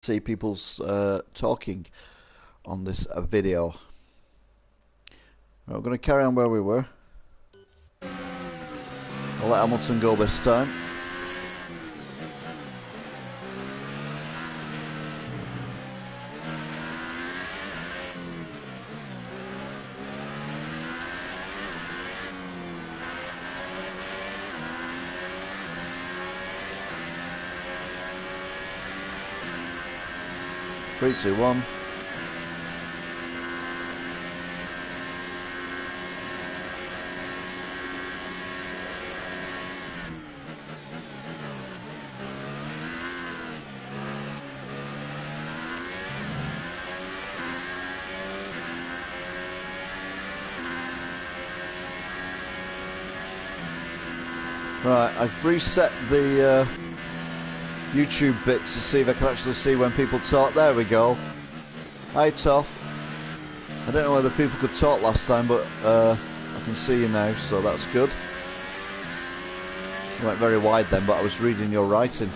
see people's talking on this video. Right, we're going to carry on where we were. I'll let Hamilton go this time. Three, two, one. Right, I've reset the YouTube bits to see if I can actually see when people talk. There we go. Hi, Toff. I don't know whether people could talk last time, but I can see you now, so that's good. You went very wide then, but I was reading your writing.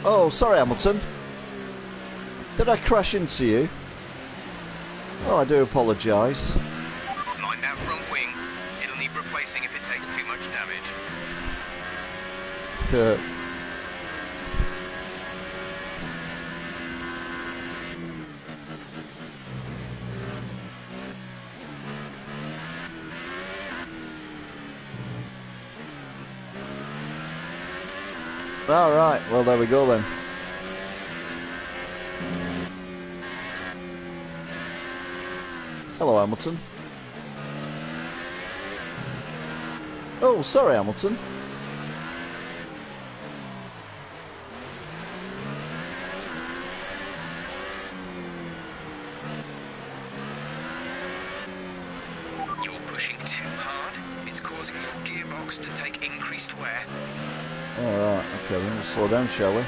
Oh, sorry, Hamilton. Did I crash into you? Oh, I do apologise. Mind that front wing. It'll need replacing if it takes too much damage. Alright, well there we go then. Hello, Hamilton. Oh, sorry, Hamilton. You're pushing too hard. It's causing your gearbox to take increased wear. Alright, okay, then we'll slow down, shall we?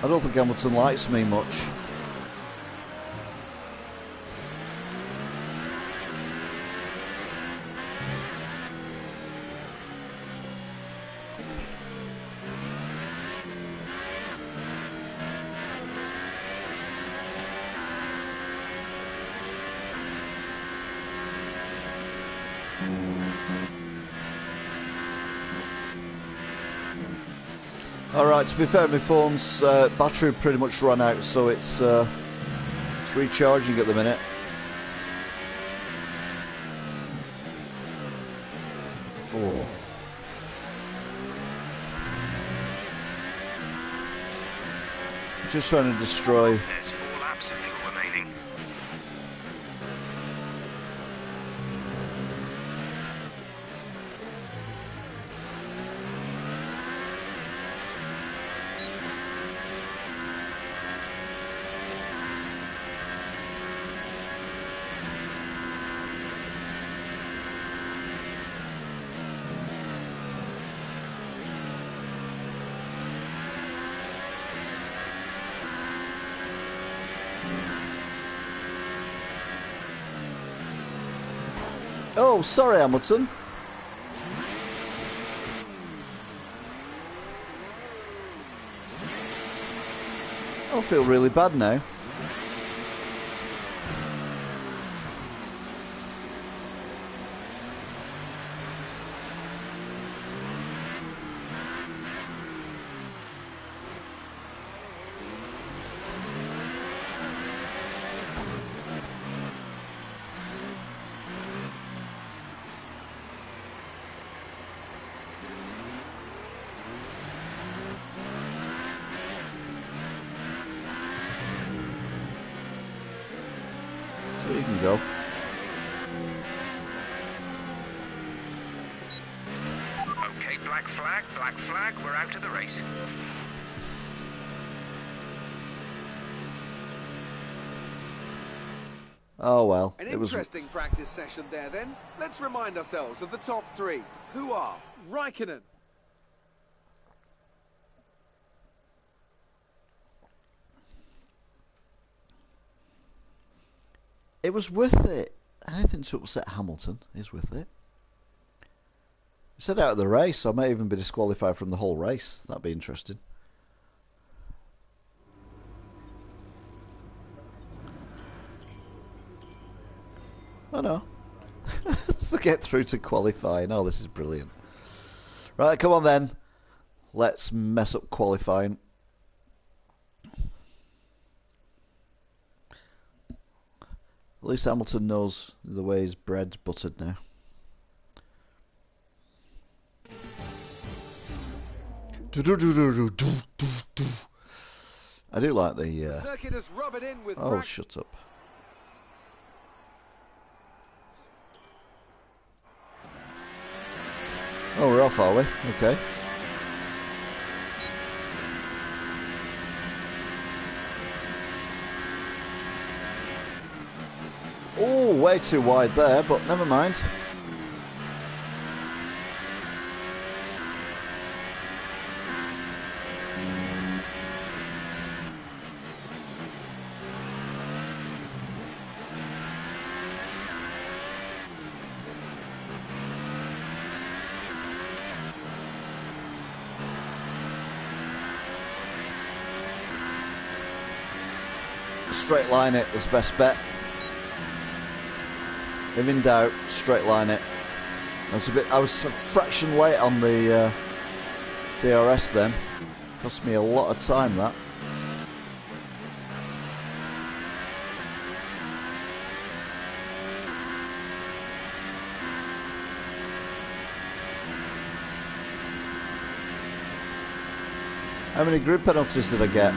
I don't think Hamilton likes me much. Alright, to be fair, my phone's battery pretty much run out, so it's recharging at the minute. Oh. Just trying to destroy. There's 4 laps of fuel remaining. Oh, sorry, Hamilton. I feel really bad now. So you can go. Okay, black flag, we're out of the race. Oh well. An It was. interesting practice session there then. Let's remind ourselves of the top three, who are Raikkonen. It was worth it. Anything to upset Hamilton is worth it. He said out of the race, so I may even be disqualified from the whole race. That'd be interesting. Oh no. Just to get through to qualifying. Oh, this is brilliant. Right, come on then. Let's mess up qualifying. At least Hamilton knows the way his bread's buttered now. I do like the circuit is rubbing in with oh, shut up. Oh, we're off, are we? Okay. Oh, way too wide there, but never mind. Straight line it was best bet. If in doubt, straight line it. I was a fraction late on the DRS then. Cost me a lot of time that. How many grid penalties did I get?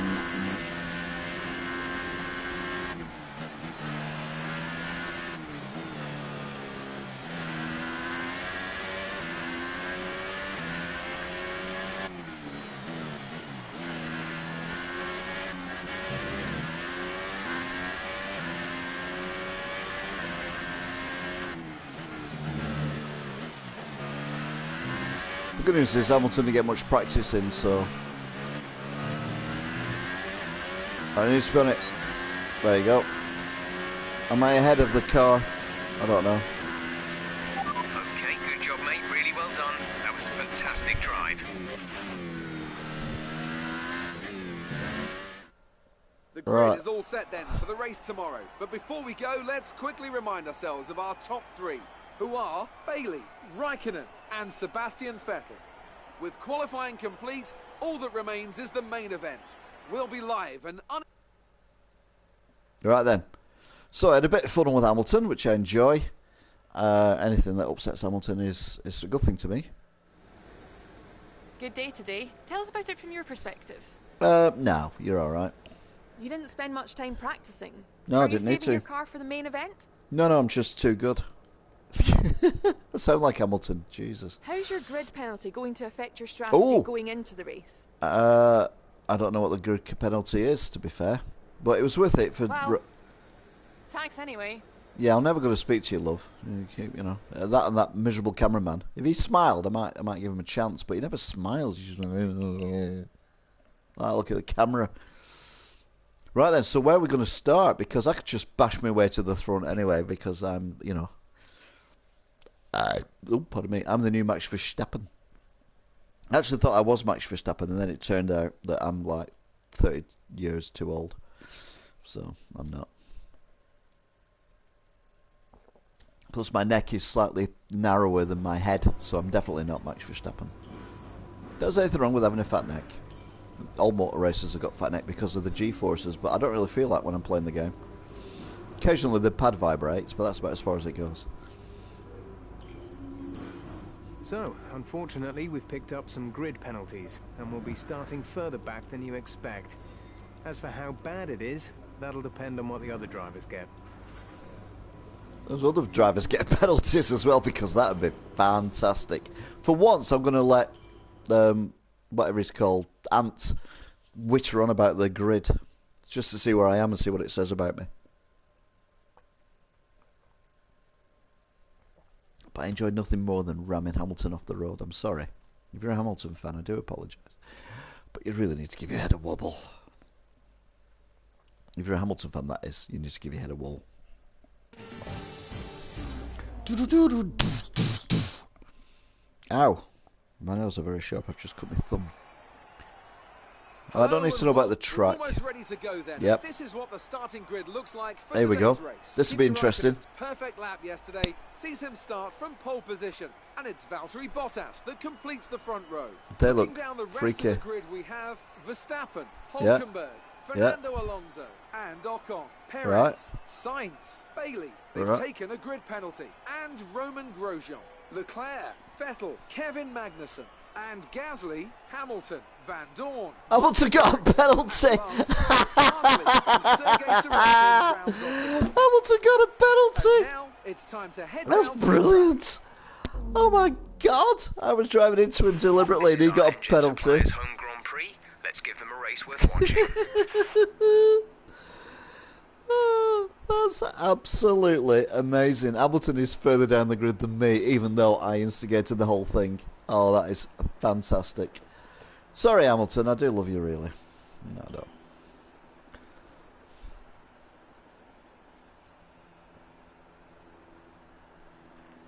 The good news is Hamilton didn't get much practice in, so I need to spin it. There you go. Am I ahead of the car? I don't know. Okay, good job, mate. Really well done. That was a fantastic drive. The grid is all set then for the race tomorrow. But before we go, let's quickly remind ourselves of our top three, who are Bailey, Raikkonen and Sebastian Vettel. With qualifying complete, all that remains is the main event. We'll be live and Right then. So I had a bit of fun with Hamilton, which I enjoy. Anything that upsets Hamilton is a good thing to me. Good day today. Tell us about it from your perspective. No, you're alright. You didn't spend much time practicing. No, I didn't Are you need saving to. your car for the main event? No, I'm just too good. I sound like Hamilton, Jesus. How's your grid penalty going to affect your strategy going into the race? I don't know what the grid penalty is, to be fair. But it was worth it for... Well, thanks anyway. Yeah, I'm never going to speak to you, love. You know, that and that miserable cameraman. If he smiled, I might give him a chance, but he never smiles. He's just like, look at the camera. Right then, so where are we going to start? Because I could just bash my way to the front anyway, because I'm, you know... pardon me, I'm the new Max Verstappen. I actually thought I was Max Verstappen, and then it turned out that I'm like 30 years too old. So, I'm not. Plus my neck is slightly narrower than my head, so I'm definitely not Max Verstappen. There's anything wrong with having a fat neck. All motor racers have got fat neck because of the G-forces, but I don't really feel that when I'm playing the game. Occasionally the pad vibrates, but that's about as far as it goes. So, unfortunately, we've picked up some grid penalties, and we'll be starting further back than you expect. As for how bad it is, that'll depend on what the other drivers get. Those other drivers get penalties as well, because that would be fantastic. For once, I'm going to let, whatever he's called, Ant, witter on about the grid, just to see where I am and see what it says about me. But I enjoyed nothing more than ramming Hamilton off the road. I'm sorry. If you're a Hamilton fan, I do apologise. But you really need to give your head a wobble. If you're a Hamilton fan, that is, you need to give your head a wobble. Ow. My nails are very sharp. I've just cut my thumb. I don't need to know about the track. Almost ready to go then. Yep. This is what the starting grid looks like for There we go. today's race. This will be Kimi interesting. Raikkonen's perfect lap yesterday sees him start from pole position, and it's Valtteri Bottas that completes the front row. They Looking look down the rest freaky. of the grid, we have Verstappen, Yeah. Hülkenberg, Fernando Alonso, and Ocon, Perez, Right. Sainz, Bailey. They've Right. taken a grid penalty, and Roman Grosjean, Leclerc, Vettel, Kevin Magnussen, and Gasly, Hamilton, Van Dorn. Hamilton got a penalty. Hamilton got a penalty. Now it's time to head That's round to brilliant. Oh my God. I was driving into him deliberately and he got a penalty. Home Grand Prix. Let's give them a race worth watching. Oh, that's absolutely amazing. Hamilton is further down the grid than me, even though I instigated the whole thing. Oh, that is fantastic. Sorry, Hamilton, I do love you, really. No, I don't.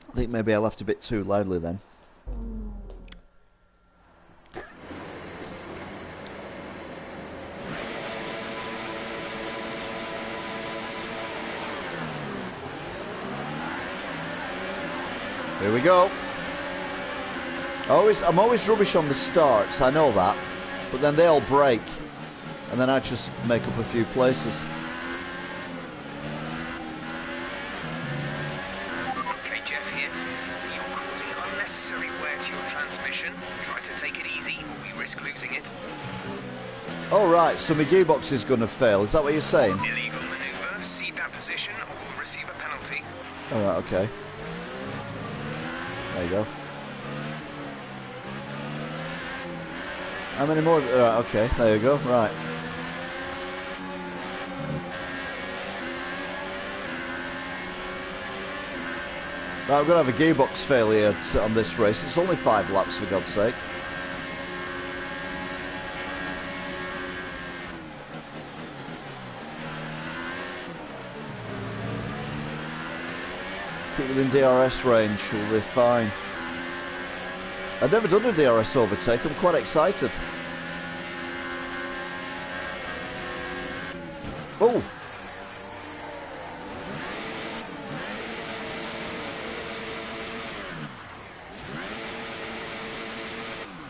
I think maybe I laughed a bit too loudly then. Here we go. I'm always rubbish on the starts, I know that. But then they all break. And then I just make up a few places. Okay, Jeff here. You're causing unnecessary wear to your transmission. Try to take it easy, or we risk losing it. Oh, right, so my gearbox is going to fail. Is that what you're saying? Illegal maneuver. Cede that position, or we'll receive a penalty. Alright, okay. There you go. How many more? Right, okay, there you go, right. Right, we're going to have a gearbox failure on this race. It's only 5 laps, for God's sake. Keep within DRS range, we'll be fine. I've never done a DRS overtake, I'm quite excited. Oh!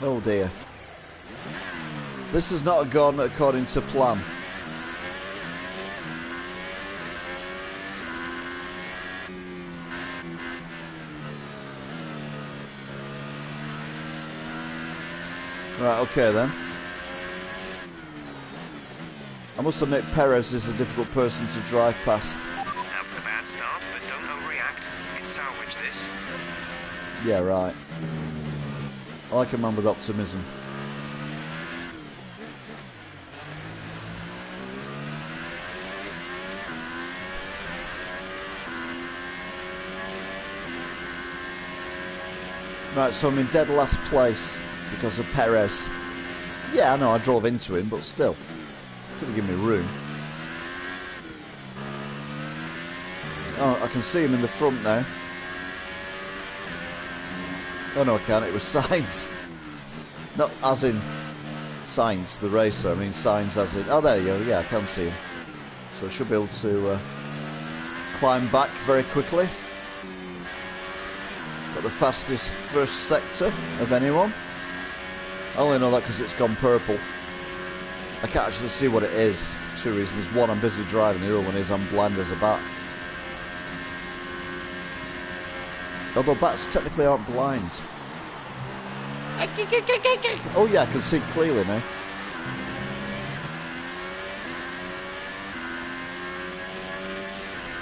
Oh dear. This has not gone according to plan. Right, okay then. I must admit Perez is a difficult person to drive past. That was a bad start, but don't overreact. You can salvage this. Yeah, right. I like a man with optimism. Right, so I'm in dead last place because of Perez. Yeah, I know I drove into him, but still. Couldn't give me room. Oh, I can see him in the front now. Oh no, I can't. It was Sainz. Not as in Sainz, the racer. I mean Sainz as in... Oh, there you go. Yeah, I can see him. So I should be able to climb back very quickly. Got the fastest first sector of anyone. I only know that because it's gone purple. I can't actually see what it is for 2 reasons. One, I'm busy driving. The other one is I'm blind as a bat. Although bats technically aren't blind. Oh yeah, I can see clearly now.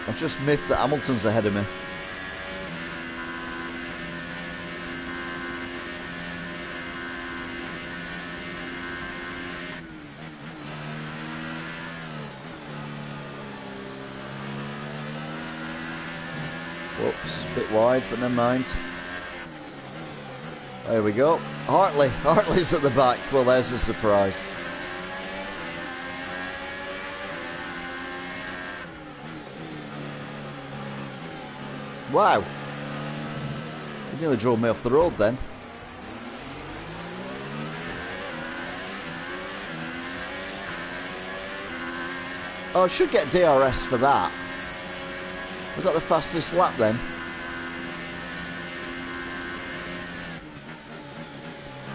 I've just miffed that Hamilton's ahead of me. Whoops. a bit wide, but never mind. There we go. Hartley's at the back. Well, there's a surprise. Wow. You nearly drove me off the road then. Oh, I should get DRS for that. I got the fastest lap then.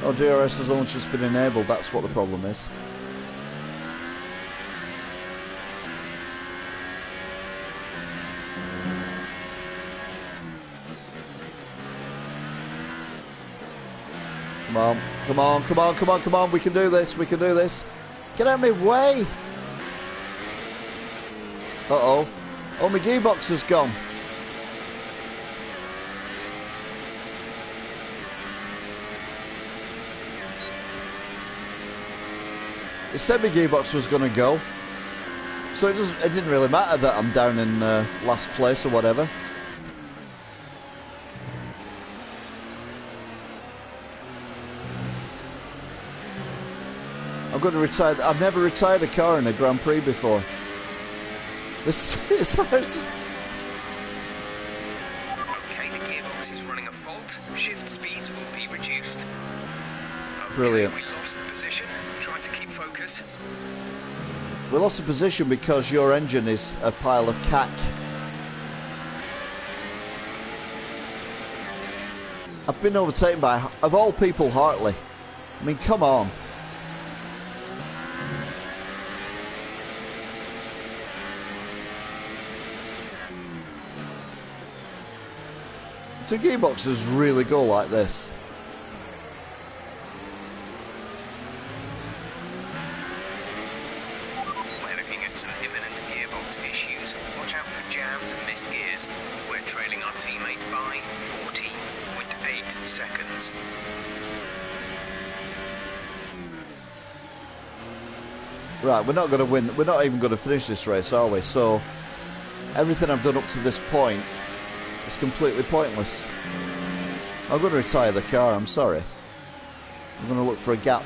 Oh, DRS has only just been enabled, that's what the problem is. Come on, come on, come on, come on, come on, we can do this, we can do this. Get out of my way! Uh-oh. Oh, my gearbox has gone. It said my gearbox was going to go. So it didn't really matter that I'm down in last place or whatever. I'm going to retire. I've never retired a car in a Grand Prix before. This sounds... Okay, the gearbox is running a fault. Shift speeds will be reduced. Okay, Brilliant. we lost the position. Try to keep focus. We lost the position because your engine is a pile of cack. I've been overtaken by, of all people, Hartley. I mean, come on. Do gearboxes really go like this? We're looking at some imminent gearbox issues. Watch out for jams and missed gears. We're trailing our teammate by 14.8 seconds. Right, we're not going to win. We're not even going to finish this race, are we? So, everything I've done up to this point is completely pointless. I'm going to retire the car, I'm sorry. I'm going to look for a gap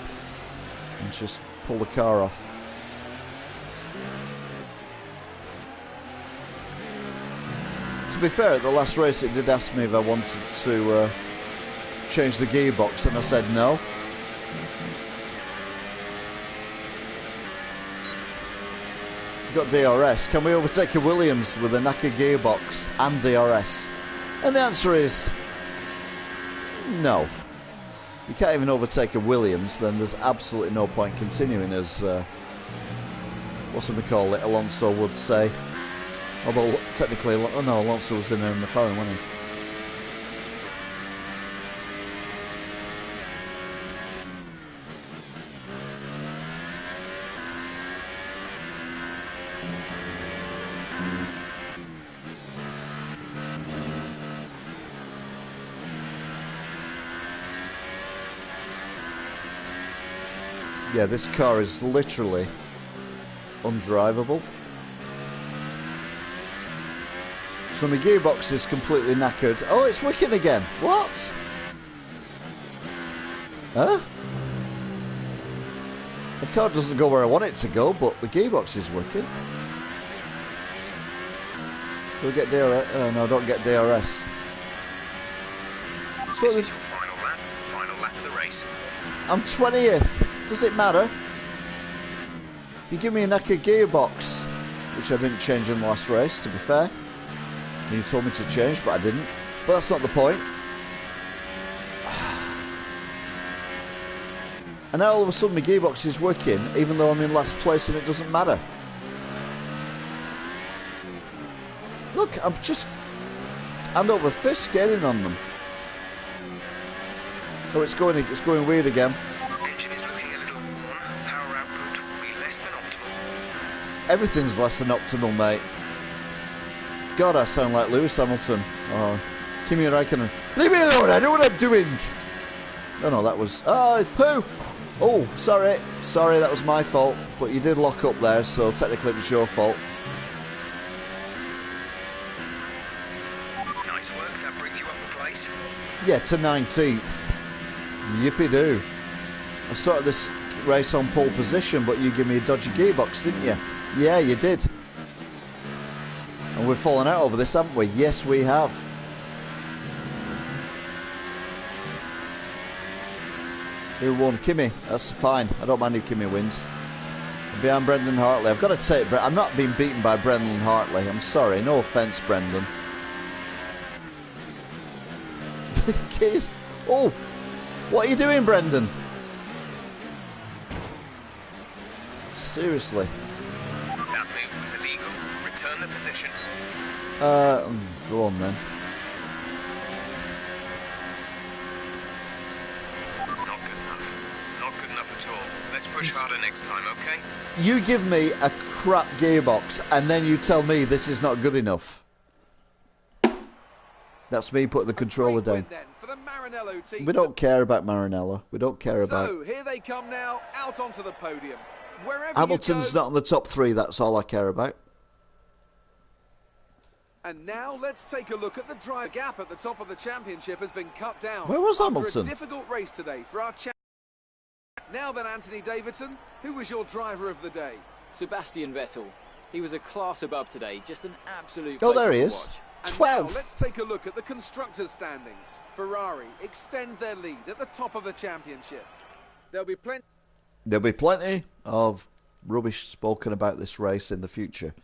and just pull the car off. To be fair, at the last race it did ask me if I wanted to change the gearbox, and I said no. Got DRS. Can we overtake a Williams with a knackered gearbox and DRS? And the answer is no. You can't even overtake a Williams, then there's absolutely no point continuing, as what's it we call it, Alonso would say. Although technically, oh no, Alonso was in a McLaren, wasn't he? Yeah, this car is literally undrivable. So my gearbox is completely knackered. Oh, it's working again. What? Huh? The car doesn't go where I want it to go, but the gearbox is working. Do we get DRS? No, don't get DRS. So This is your final lap of the race. I'm 20th. Does it matter? You give me a knackered gearbox, which I didn't change in the last race, to be fair. And you told me to change, but I didn't. But that's not the point. And now all of a sudden my gearbox is working, even though I'm in last place and it doesn't matter. Look, I'm just hand over fist getting on them. Oh, it's going weird again. Engine is looking a little worn. Power output will be less than optimal. Everything's less than optimal, mate. God, I sound like Lewis Hamilton. Oh, Kimi Räikkönen. Leave me alone, I know what I'm doing. Oh no, that was... Oh, poo! Oh, sorry. Sorry, that was my fault. But you did lock up there, so technically it was your fault. Nice work Yeah, to 19th. Yippee-doo. I started this race on pole position, but you gave me a dodgy gearbox, didn't you? Yeah, you did. And we've fallen out over this, haven't we? Yes, we have. Who won? Kimmy. That's fine. I don't mind if Kimmy wins. I'm behind Brendan Hartley. I've got to take... I'm not being beaten by Brendan Hartley. I'm sorry. No offence, Brendan. Kids. Oh! What are you doing, Brendan? Seriously. That move was illegal. Return the position. Go on then. Not good enough. Not good enough at all. Let's push harder next time, okay? You give me a crap gearbox and then you tell me this is not good enough. That's me putting the controller down. For the Maranello team. We don't care about Maranello. We don't care about... So, here they come now, out onto the podium. Wherever Hamilton's not in the top 3, that's all I care about. And now let's take a look at the drive. Gap at the top of the championship has been cut down. Where was After Hamilton? a difficult race today for our champion. Now then, Anthony Davidson, who was your driver of the day? Sebastian Vettel. He was a class above today, just an absolute Oh, there he pleasure is. to watch. And 12. now let's take a look at the constructors' standings. Ferrari extend their lead at the top of the championship. There'll be plenty of rubbish spoken about this race in the future,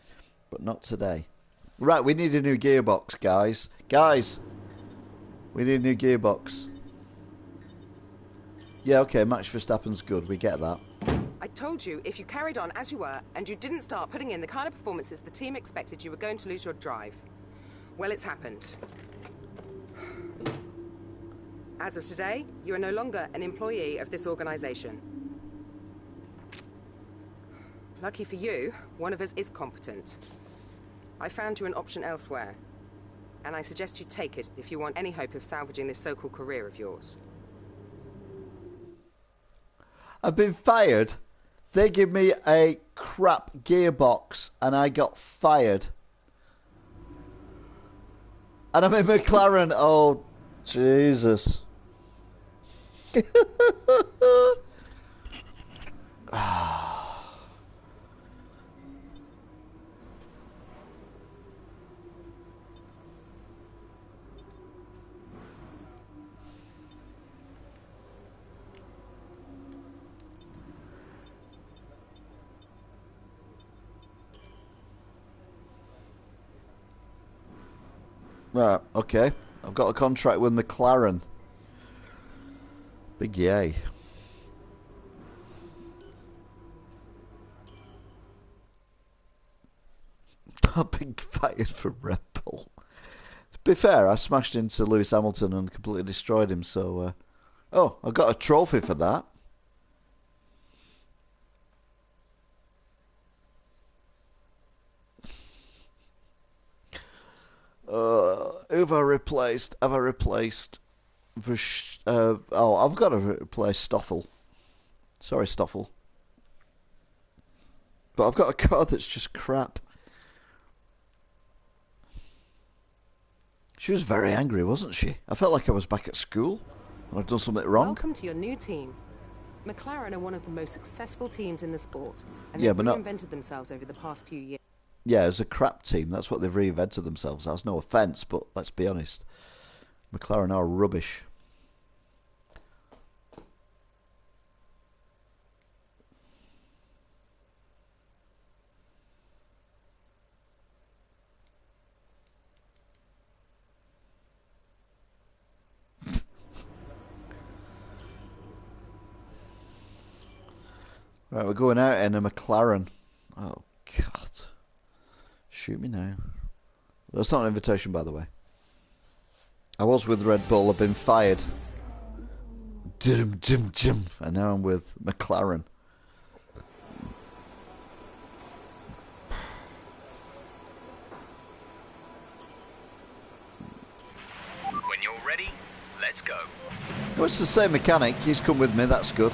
but not today. Right, we need a new gearbox, guys. Guys, we need a new gearbox. Yeah, okay, Max Verstappen's good. We get that. I told you, if you carried on as you were and you didn't start putting in the kind of performances the team expected, you were going to lose your drive. Well, it's happened. As of today, you are no longer an employee of this organization. Lucky for you, one of us is competent. I found you an option elsewhere, and I suggest you take it if you want any hope of salvaging this so-called career of yours. I've been fired. They give me a crap gearbox and I got fired. And I'm in McLaren. Oh, Jesus. Right, okay. I've got a contract with McLaren. Big yay. I've been fired from Red Bull. To be fair, I smashed into Lewis Hamilton and completely destroyed him, so... Oh, I got a trophy for that. Who have I replaced? Have I replaced... I've got to replace Stoffel. Sorry, Stoffel. But I've got a car that's just crap. She was very angry, wasn't she? I felt like I was back at school and I'd done something wrong. Welcome to your new team. McLaren are one of the most successful teams in the sport, and Yeah, they've but not- reinvented themselves over the past few years. Yeah, as a crap team, that's what they've reinvented themselves as. No offence, but let's be honest. McLaren are rubbish. Right, we're going out in a McLaren. Oh, God. Shoot me now. That's not an invitation, by the way. I was with Red Bull. I've been fired. And now I'm with McLaren. When you're ready, let's go. Oh, it's the same mechanic. He's come with me. That's good.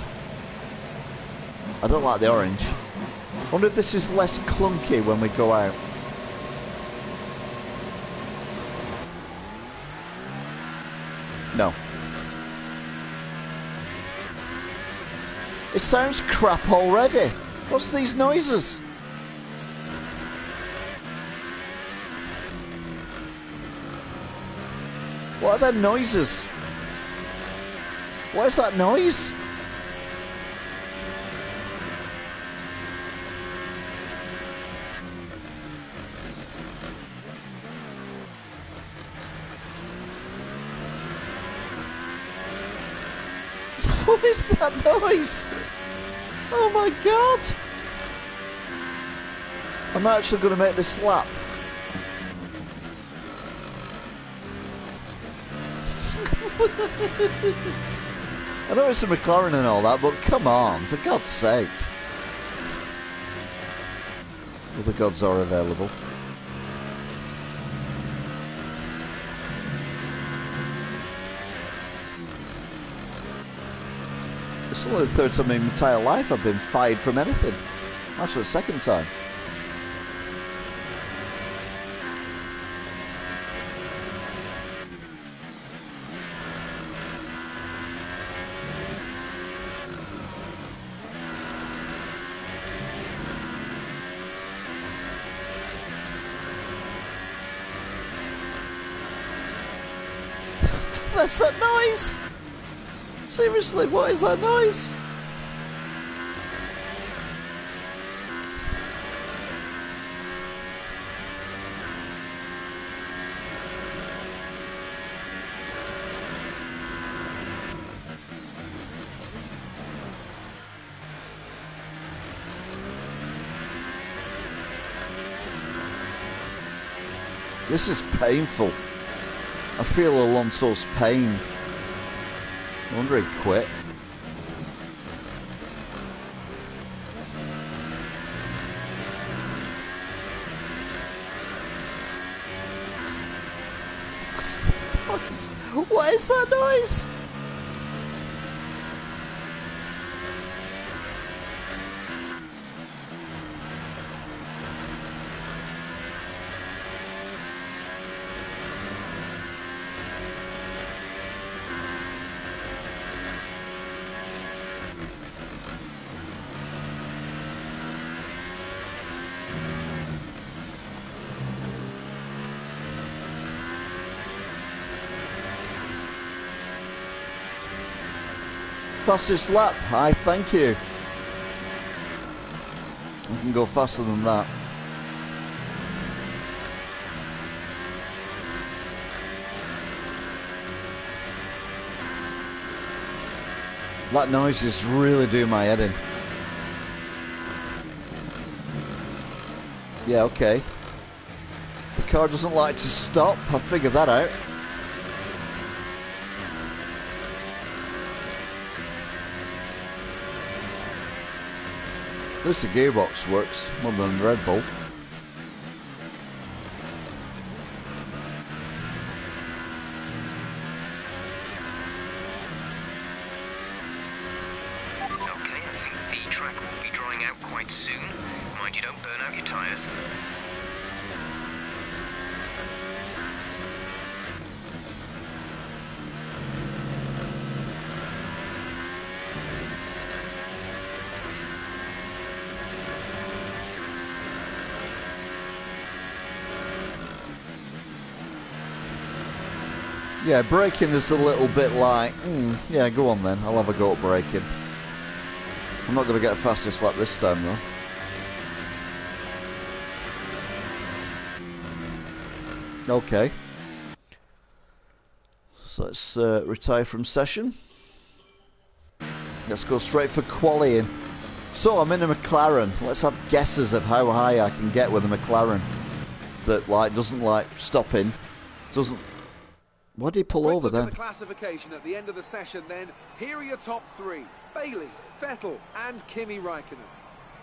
I don't like the orange. I wonder if this is less clunky when we go out. No. It sounds crap already. What's these noises? What are the noises? What is that noise? What is that noise? Oh my god! I'm actually going to make this lap. I know it's a McLaren and all that, but come on, for God's sake. Well, the gods are available. It's only the third time in my entire life I've been fired from anything. Actually, the second time. What's that noise? Seriously, what is that noise? This is painful. I feel Alonso's pain. I wonder he quit. What's that noise? What is that noise? Fastest lap, I thank you. I can go faster than that. That noise is really doing my head in. Yeah, okay. The car doesn't like to stop, I figured that out. At least the gearbox works more than Red Bull. Okay, I think the track will be drying out quite soon. Mind you don't burn out your tyres. Yeah, braking is a little bit like, yeah, go on then. I'll have a go at braking. I'm not going to get a fastest lap this time though. Okay. So let's retire from session. Let's go straight for qualifying. So I'm in a McLaren. Let's have guesses of how high I can get with a McLaren that doesn't stop in, doesn't. Why did he pull over then? The classification at the end of the session then. Here are your top three. Bailey, Vettel and Kimi Räikkönen.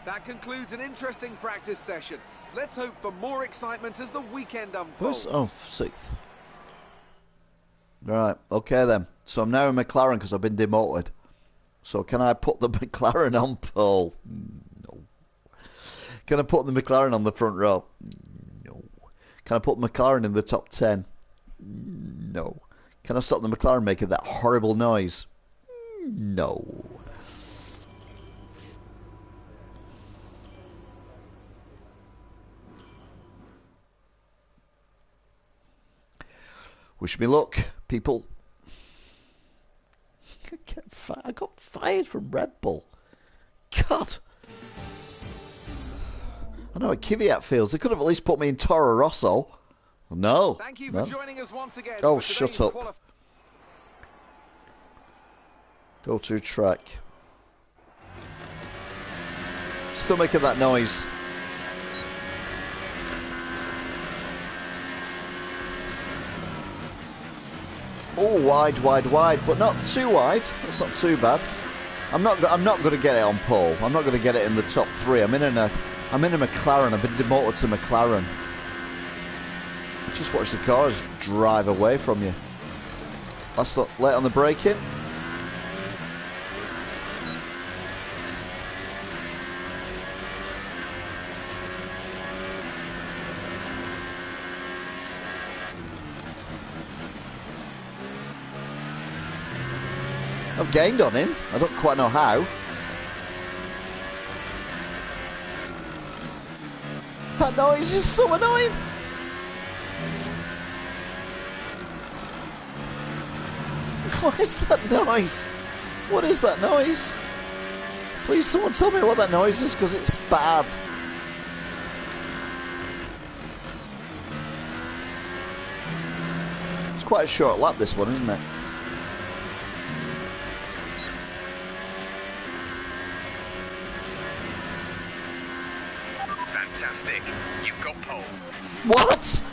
That concludes an interesting practice session. Let's hope for more excitement as the weekend unfolds. Oh, sixth. Right, okay then. So I'm now in McLaren because I've been demoted. So can I put the McLaren on pole? No. Can I put the McLaren on the front row? No. Can I put McLaren in the top 10? No. Can I stop the McLaren making that horrible noise? No. Wish me luck, people. I got fired from Red Bull. God. I know how Kvyat feels. They could have at least put me in Toro Rosso. No. Thank you for joining us once again. Oh, shut up. Go to track. Still making that noise. Oh, wide, but not too wide. It's not too bad. I'm not going to get it on pole. I'm not going to get it in the top 3. I'm in a McLaren. I've been demoted to McLaren. Just watch the cars drive away from you. That's not late on the braking. I've gained on him. I don't quite know how. That noise is so annoying. What is that noise? What is that noise? Please, someone tell me what that noise is, because it's bad. It's quite a short lap, this one, isn't it? Fantastic. You've got pole. What?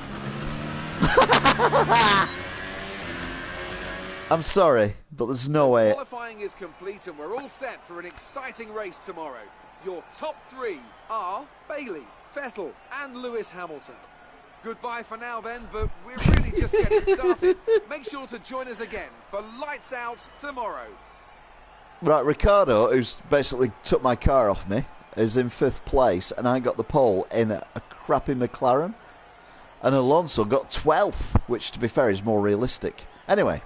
I'm sorry, but there's no way. Qualifying is complete and we're all set for an exciting race tomorrow. Your top 3 are Bailey, Vettel and Lewis Hamilton. Goodbye for now then, but we're really just getting started. Make sure to join us again for Lights Out tomorrow. Right, Ricardo, who's basically took my car off me, is in 5th place, and I got the pole in a crappy McLaren. And Alonso got 12th, which, to be fair, is more realistic. Anyway,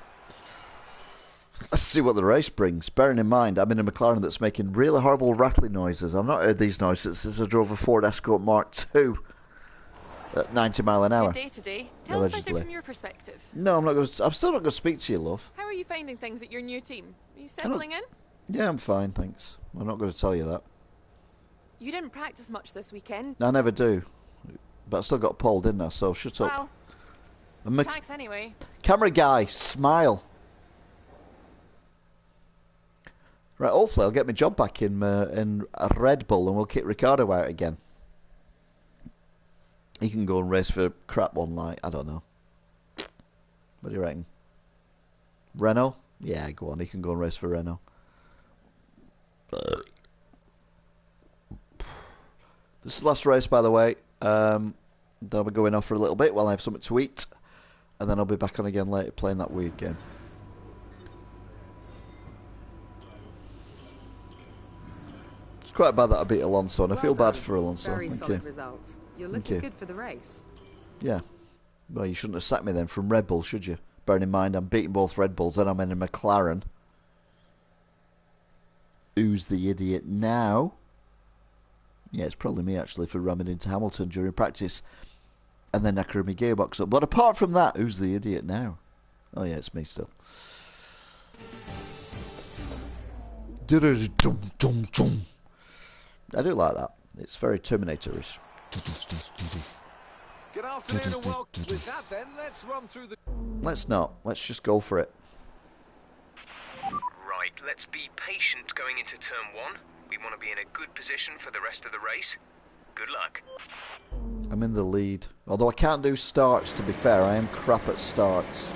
let's see what the race brings. Bearing in mind, I'm in a McLaren that's making really horrible rattling noises. I've not heard these noises since I drove a Ford Escort Mark II at 90 mile an hour. Good day today. Tell us about it from your perspective. No, I'm still not going to speak to you, love. How are you finding things at your new team? Are you settling in? Yeah, I'm fine, thanks. I'm not going to tell you that. You didn't practice much this weekend. I never do. But I still got pole, didn't I? So shut up. Well, thanks anyway. Camera guy, smile. Right, hopefully I'll get my job back in Red Bull and we'll kick Ricardo out again. He can go and race for crap one night. I don't know. What do you reckon? Renault? Yeah, go on. He can go and race for Renault. This is the last race, by the way. Then I'll be going off for a little bit while I have something to eat. And then I'll be back on again later playing that weird game. It's quite bad that I beat Alonso, and I feel bad for Alonso. Very Thank solid you. results. You're looking good for the race. Yeah. Well, you shouldn't have sacked me then from Red Bull, should you? Bearing in mind I'm beating both Red Bulls and I'm in a McLaren. Who's the idiot now? Yeah, it's probably me actually for ramming into Hamilton during practice and then knackering my gearbox up. But apart from that, who's the idiot now? Oh yeah, it's me still. I do like that. It's very Terminator-ish. Good afternoon and welcome. With that then, let's run through the... Let's not. Let's just go for it. Right, let's be patient going into turn 1. We want to be in a good position for the rest of the race. Good luck. I'm in the lead. Although I can't do starts, to be fair. I am crap at starts.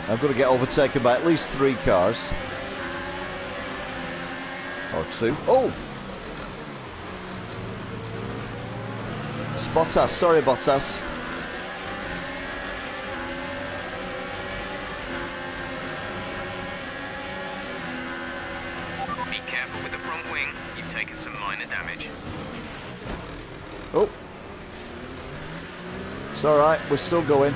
I've got to get overtaken by at least 3 cars. Or 2. Oh! It's Bottas. Sorry, Bottas. Be careful with the front wing. You've taken some minor damage. Oh. It's alright. We're still going.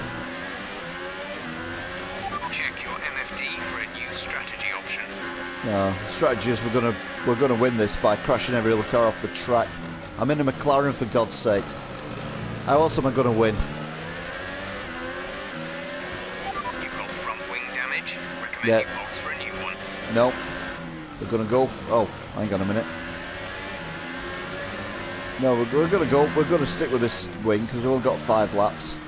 Check your MFD for a new strategy option. No, the strategy is we're gonna win this by crashing every other car off the track. I'm in a McLaren, for God's sake. How else am I going to win? You've got front wing damage. Recommend Yeah. you box for a new one. No. We're going to go... Oh, hang on a minute. No, we're going to go... We're going to stick with this wing, because we've only got 5 laps.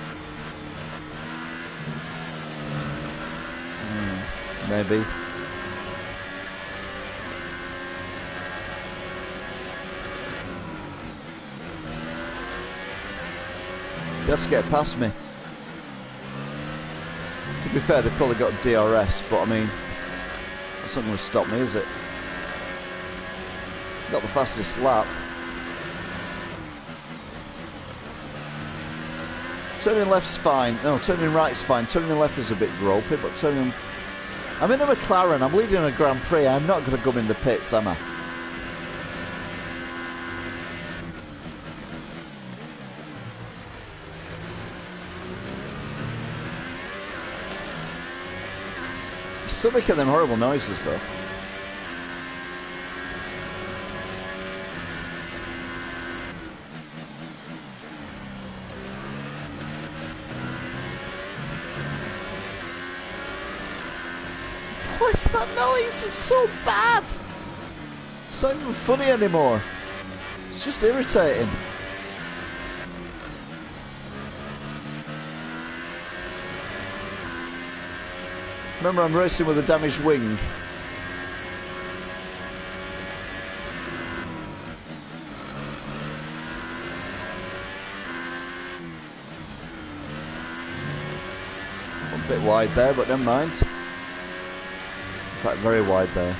Maybe. They have to get past me. To be fair, they've probably got DRS, but I mean, that's not going to stop me, is it? Got the fastest lap. Turning left's fine. No, turning right's fine. Turning left is a bit gropey, but turning... I'm in a McLaren. I'm leading a Grand Prix. I'm not going to come in the pits, am I? Still making them horrible noises, though. What's that noise? It's so bad. It's not even funny anymore. It's just irritating. Remember, I'm racing with a damaged wing. A bit wide there, but never mind. In fact, very wide there.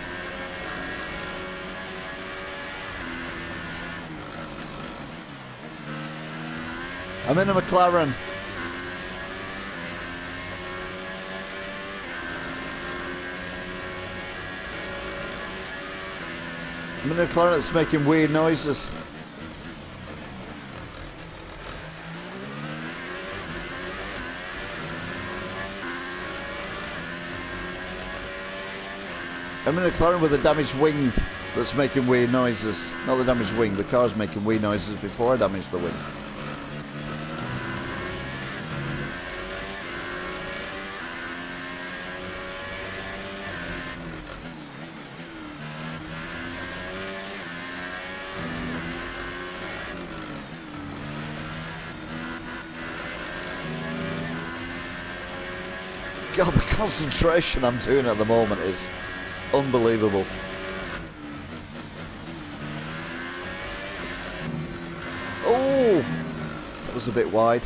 I'm in a McLaren. I'm in a McLaren that's making weird noises. I'm in a McLaren with a damaged wing that's making weird noises. Not the damaged wing, the car's making weird noises before I damaged the wing. God, the concentration I'm doing at the moment is unbelievable. Oh, that was a bit wide.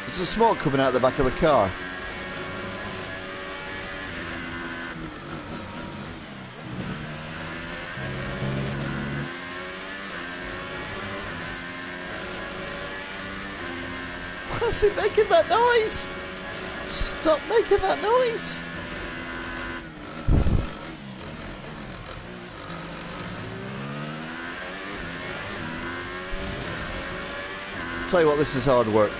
There's some smoke coming out the back of the car. Why is it making that noise? Stop making that noise. Tell you what, this is hard work.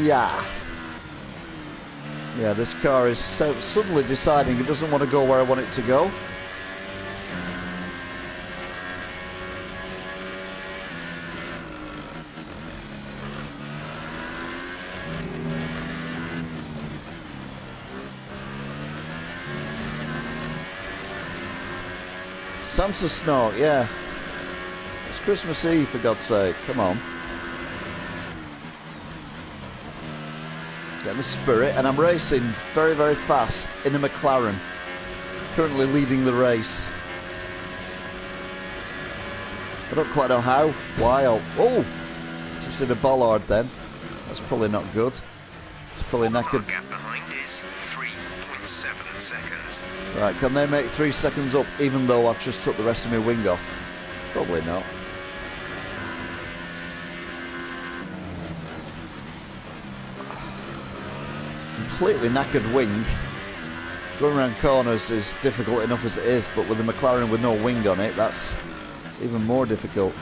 Yeah. Yeah, this car is so suddenly deciding it doesn't want to go where I want it to go. Santa Snow, yeah. It's Christmas Eve, for God's sake. Come on. Getting the spirit, and I'm racing very, very fast in a McLaren. Currently leading the race. I don't quite know how, why, or... Oh! Just hit a bollard then. That's probably not good. It's probably knackered. Our gap behind is 3.7 seconds. Right, can they make 3 seconds up even though I've just took the rest of my wing off? Probably not. completely knackered wing. Going around corners is difficult enough as it is, but with the McLaren with no wing on it, that's even more difficult.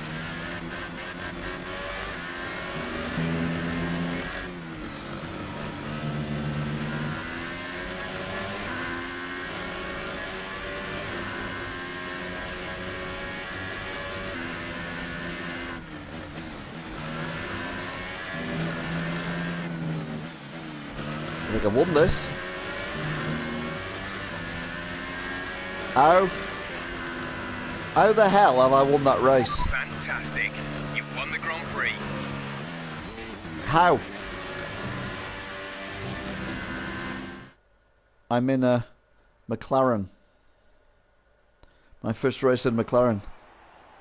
I think I won this. How the hell have I won that race? Fantastic. You've won the Grand Prix. How? I'm in a McLaren. My first race in McLaren.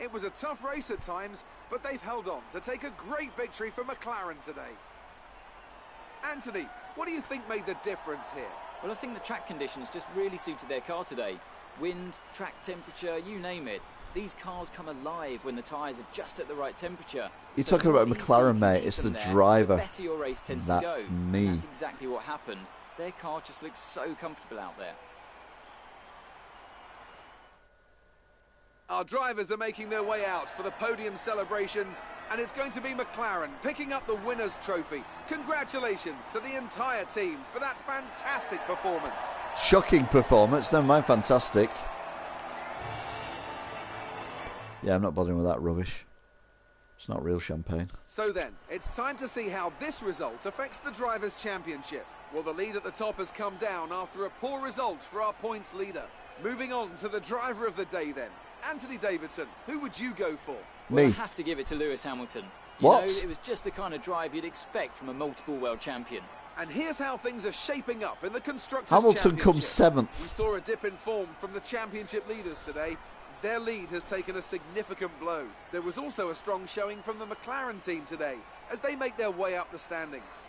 It was a tough race at times, but they've held on to take a great victory for McLaren today. Anthony, what do you think made the difference here? Well, I think the track conditions just really suited their car today. Wind, track temperature, you name it. These cars come alive when the tyres are just at the right temperature. You're talking about McLaren, mate. It's the driver. The better your race tends That's to go. me. That's exactly what happened. Their car just looks so comfortable out there. Our drivers are making their way out for the podium celebrations, and it's going to be McLaren picking up the winner's trophy. Congratulations to the entire team for that fantastic performance. Shocking performance, never mind fantastic. Yeah, I'm not bothering with that rubbish. It's not real champagne. So then, it's time to see how this result affects the Drivers' Championship. Well, the lead at the top has come down after a poor result for our points leader. Moving on to the driver of the day then. Anthony Davidson, who would you go for? Well, Me. I have to give it to Lewis Hamilton. What? You know, it was just the kind of drive you'd expect from a multiple world champion. And here's how things are shaping up in the Constructors' Hamilton Championship. comes 7th. We saw a dip in form from the championship leaders today. Their lead has taken a significant blow. There was also a strong showing from the McLaren team today as they make their way up the standings.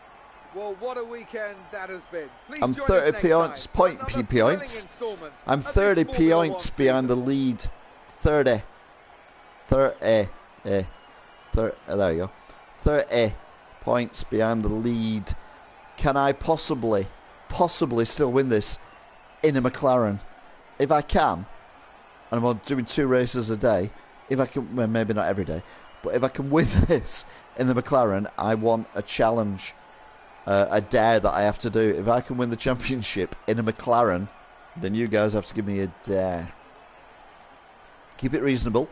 Well, what a weekend that has been. Please I'm join 30 us next points, time for another thrilling points. installment I'm of this 30 Formula One points behind the season. lead. 30. There you go. 30 points behind the lead. Can I possibly still win this in a McLaren? If I can, and I'm doing 2 races a day, if I can, well, maybe not every day, but if I can win this in the McLaren, I want a challenge, a dare that I have to do. If I can win the championship in a McLaren, then you guys have to give me a dare. Keep it reasonable.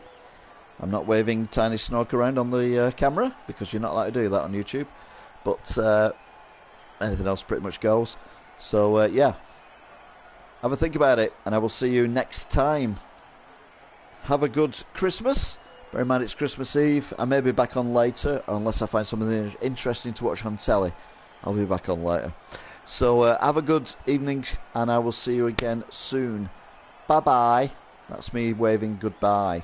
I'm not waving Tiny Snork around on the camera because you're not allowed to do that on YouTube. But anything else pretty much goes. So, yeah. Have a think about it, and I will see you next time. Have a good Christmas. Bear in mind it's Christmas Eve. I may be back on later, unless I find something interesting to watch on telly. I'll be back on later. So, have a good evening, and I will see you again soon. Bye-bye. That's me waving goodbye.